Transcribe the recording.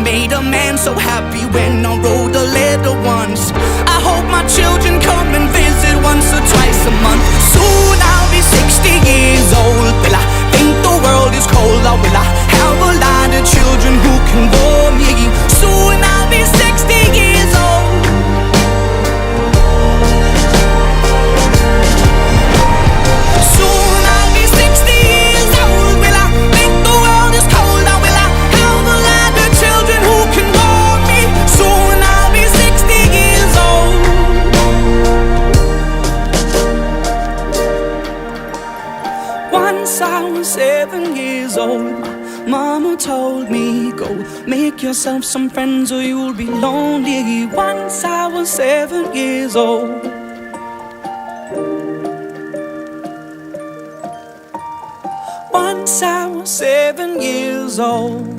made a man so happy when I wrote a letter once. I hope my children come and visit once or twice a month. Soon I'll be 60 years old. Will I think the world is cold, or will I have a lot of children who can bore me? Soon I'll be 60 years old. Soon I'll be 60 years old. Will I think the world is cold, or will I have a lot of children who can bore me? Soon I'll be 60 years old. Once I was 7 years old, Mama told me, go make yourself some friends or you'll be lonely. Once I was 7 years old. Once I was 7 years old.